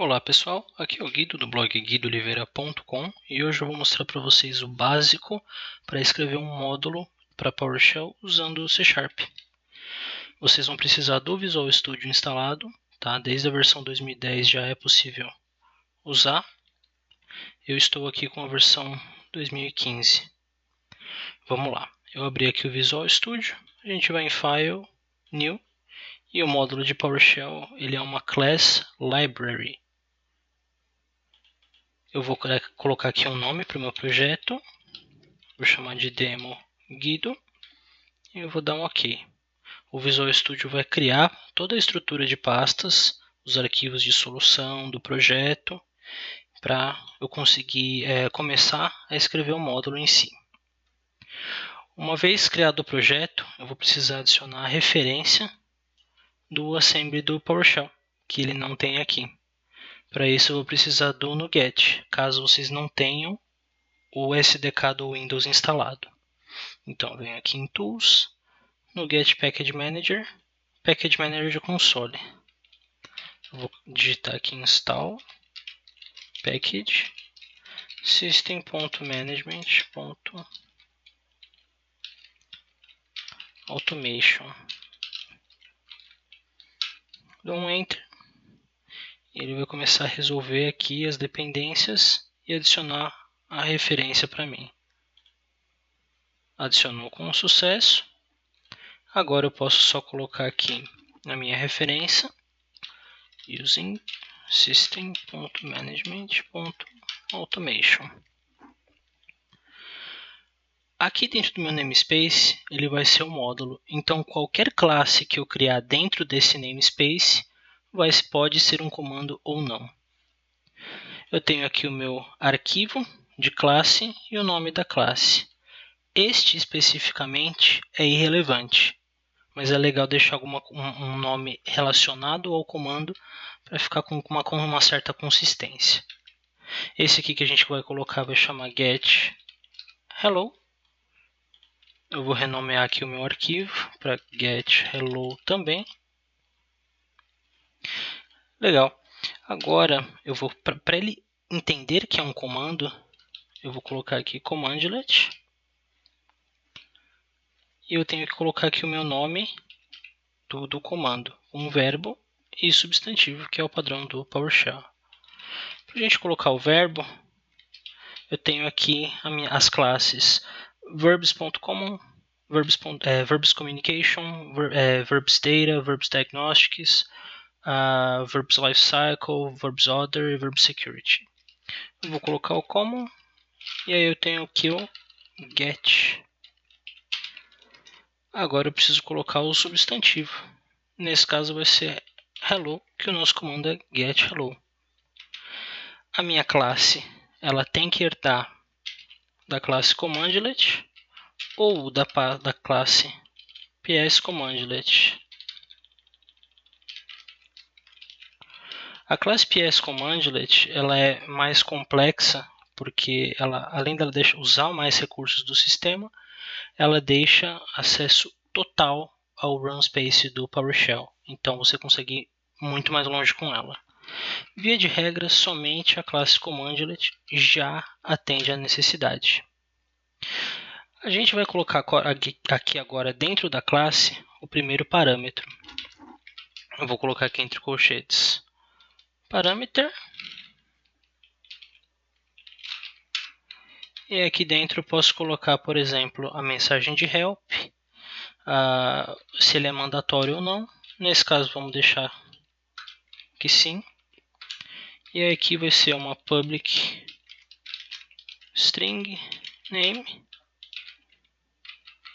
Olá pessoal, aqui é o Guido do blog guidooliveira.com e hoje eu vou mostrar para vocês o básico para escrever um módulo para PowerShell usando o C#. Vocês vão precisar do Visual Studio instalado, tá? Desde a versão 2010 já é possível usar. Eu estou aqui com a versão 2015. Vamos lá, eu abri aqui o Visual Studio, a gente vai em File, New, e o módulo de PowerShell ele é uma Class Library. Eu vou colocar aqui um nome para o meu projeto, vou chamar de Demo Guido e eu vou dar um OK. O Visual Studio vai criar toda a estrutura de pastas, os arquivos de solução do projeto, para eu conseguir começar a escrever o módulo em si. Uma vez criado o projeto, eu vou precisar adicionar a referência do assembly do PowerShell, que ele não tem aqui. Para isso eu vou precisar do NuGet, caso vocês não tenham o SDK do Windows instalado. Então, eu venho aqui em Tools, NuGet Package Manager de console. Eu vou digitar aqui install package system.management.automation. Dou um Enter. Ele vai começar a resolver aqui as dependências e adicionar a referência para mim. Adicionou com sucesso. Agora eu posso só colocar aqui na minha referência using system.management.automation. Aqui dentro do meu namespace, ele vai ser o módulo. Então, qualquer classe que eu criar dentro desse namespace pode ser um comando ou não. Eu tenho aqui o meu arquivo de classe e o nome da classe. Este especificamente é irrelevante, mas é legal deixar um nome relacionado ao comando para ficar com uma certa consistência. Esse aqui que a gente vai colocar vai chamar getHello. Eu vou renomear aqui o meu arquivo para getHello também. Legal. Agora, eu vou para ele entender que é um comando, eu vou colocar aqui commandlet. E eu tenho que colocar aqui o meu nome do comando, um verbo e substantivo, que é o padrão do PowerShell. Para a gente colocar o verbo, eu tenho aqui as classes verbs.common, verbs communication, verbs data, verbs diagnostics, verbs lifecycle, verbs order e verbs security. Eu vou colocar o common e aí eu tenho aqui o get. Agora eu preciso colocar o substantivo. Nesse caso vai ser hello, que o nosso comando é getHello. A minha classe ela tem que herdar da classe commandlet ou da classe psCommandlet. A classe psCommandlet ela é mais complexa porque ela, além dela usar mais recursos do sistema, ela deixa acesso total ao run space do PowerShell. Então você consegue ir muito mais longe com ela. Via de regra, somente a classe commandlet já atende à necessidade. A gente vai colocar aqui agora dentro da classe o primeiro parâmetro. Eu vou colocar aqui entre colchetes parameter. E aqui dentro eu posso colocar, por exemplo, a mensagem de help, se ele é mandatório ou não. Nesse caso vamos deixar que sim. E aqui vai ser uma public string name.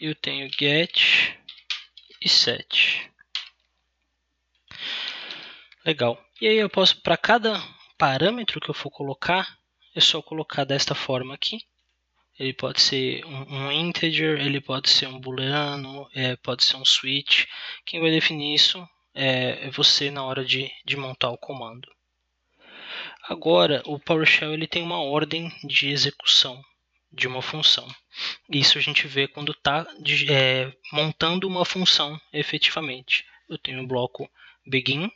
Eu tenho get e set. Legal. E aí eu posso, para cada parâmetro que eu for colocar, é só colocar desta forma aqui. Ele pode ser um integer, ele pode ser um booleano, pode ser um switch. Quem vai definir isso é você na hora de montar o comando. Agora, o PowerShell ele tem uma ordem de execução de uma função. Isso a gente vê quando está montando uma função efetivamente. Eu tenho o bloco begin.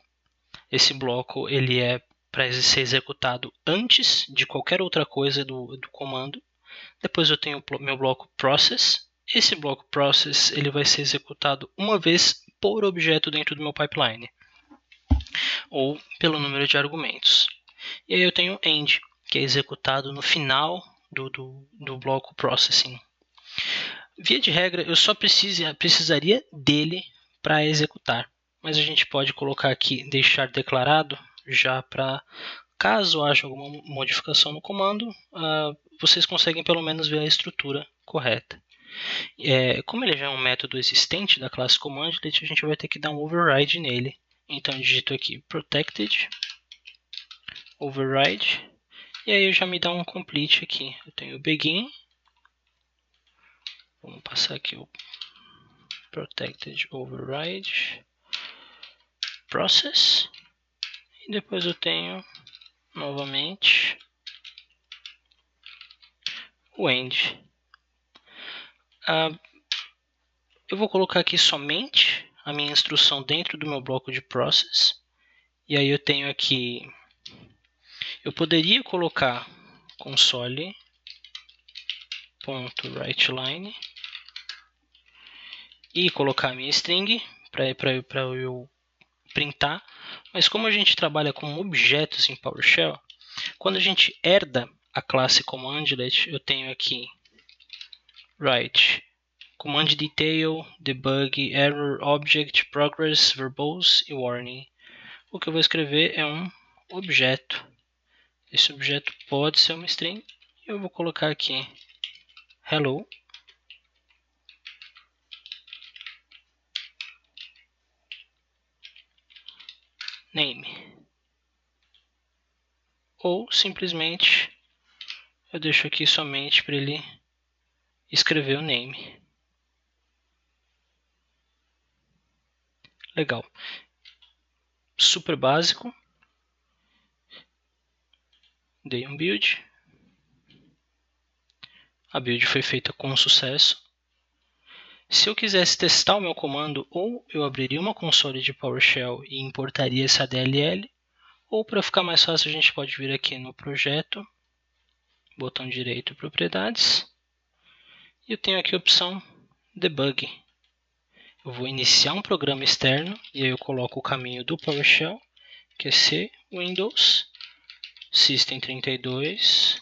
Esse bloco ele é para ser executado antes de qualquer outra coisa do comando. Depois eu tenho o meu bloco process. Esse bloco process ele vai ser executado uma vez por objeto dentro do meu pipeline, ou pelo número de argumentos. E aí eu tenho end, que é executado no final do bloco processing. Via de regra, eu só precisaria dele para executar, mas a gente pode colocar aqui, deixar declarado, já para caso haja alguma modificação no comando, vocês conseguem pelo menos ver a estrutura correta. Como ele já é um método existente da classe CommandLet, a gente vai ter que dar um override nele. Então eu digito aqui protected override, e aí já me dá um complete aqui. Eu tenho o begin, vamos passar aqui o protected override process, e depois eu tenho novamente o end. Eu vou colocar aqui somente a minha instrução dentro do meu bloco de process, e aí eu tenho aqui, eu poderia colocar console.writeLine e colocar a minha string para eu printar, mas como a gente trabalha com objetos em PowerShell, quando a gente herda a classe CommandLet, eu tenho aqui write command detail, debug, error, object, progress, verbose e warning. O que eu vou escrever é um objeto. Esse objeto pode ser uma string. Eu vou colocar aqui hello. Name. Ou simplesmente eu deixo aqui somente para ele escrever o name. Legal. Super básico. Dei um build. A build foi feita com sucesso. Se eu quisesse testar o meu comando, ou eu abriria uma console de PowerShell e importaria essa DLL, ou para ficar mais fácil a gente pode vir aqui no projeto, botão direito propriedades, e eu tenho aqui a opção debug. Eu vou iniciar um programa externo e aí eu coloco o caminho do PowerShell, que é C, Windows, System32,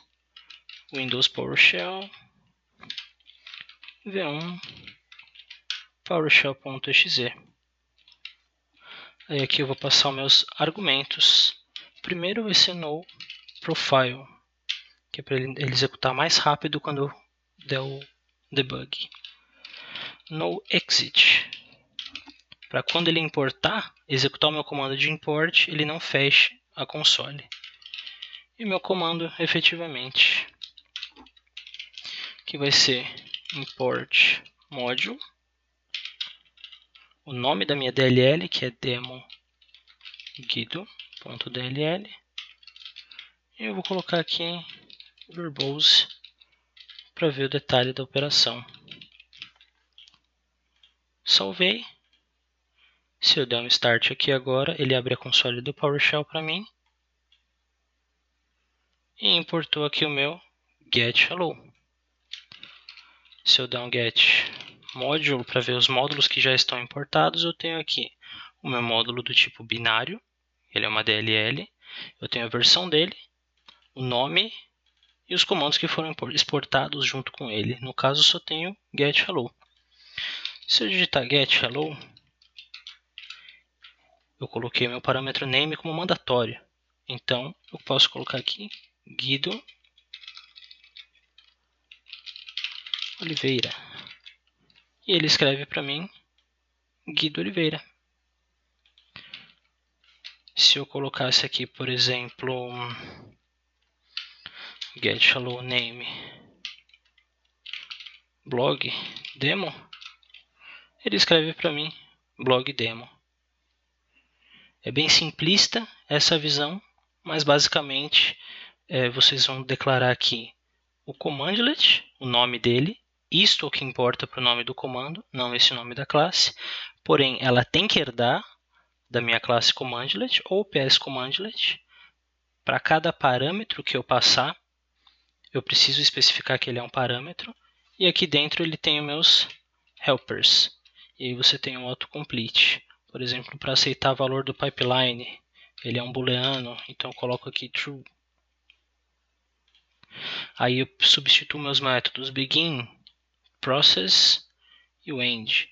Windows PowerShell, V1, PowerShell.exe. Aí aqui eu vou passar os meus argumentos. Primeiro vai ser no profile, que é para ele executar mais rápido quando der o debug. No exit, para quando ele importar, executar o meu comando de import, ele não feche a console. E o meu comando, efetivamente, que vai ser import module, o nome da minha DLL, que é demo guido.dll, e eu vou colocar aqui verbose para ver o detalhe da operação. Salvei. Se eu der um start aqui agora, ele abre a console do PowerShell para mim e importou aqui o meu get hello. Se eu der um get module para ver os módulos que já estão importados, eu tenho aqui o meu módulo do tipo binário, ele é uma DLL, eu tenho a versão dele, o nome e os comandos que foram exportados junto com ele. No caso, só tenho get hello. Se eu digitar get hello, eu coloquei meu parâmetro name como mandatório. Então, eu posso colocar aqui Guido Oliveira. E ele escreve para mim Guido Oliveira. Se eu colocasse aqui, por exemplo, get hello name blog demo, ele escreve para mim blog demo. É bem simplista essa visão, mas basicamente vocês vão declarar aqui o commandlet, o nome dele. Isto é o que importa para o nome do comando, não esse nome da classe. Porém, ela tem que herdar da minha classe commandlet ou PS commandlet. Para cada parâmetro que eu passar, eu preciso especificar que ele é um parâmetro. E aqui dentro ele tem os meus helpers. E aí você tem um autocomplete. Por exemplo, para aceitar o valor do pipeline, ele é um booleano, então eu coloco aqui true. Aí eu substituo meus métodos begin, process e o end.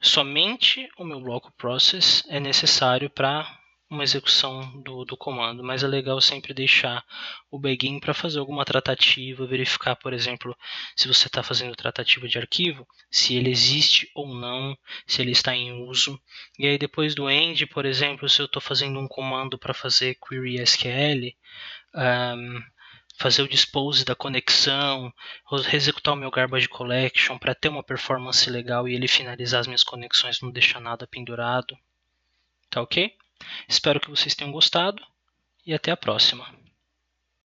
Somente o meu bloco process é necessário para uma execução do comando, mas é legal sempre deixar o begin para fazer alguma tratativa, verificar, por exemplo, se você está fazendo tratativa de arquivo, se ele existe ou não, se ele está em uso. E aí depois do end, por exemplo, se eu estou fazendo um comando para fazer query SQL, fazer o dispose da conexão, executar o meu garbage collection para ter uma performance legal e ele finalizar as minhas conexões, não deixar nada pendurado. Tá ok? Espero que vocês tenham gostado e até a próxima.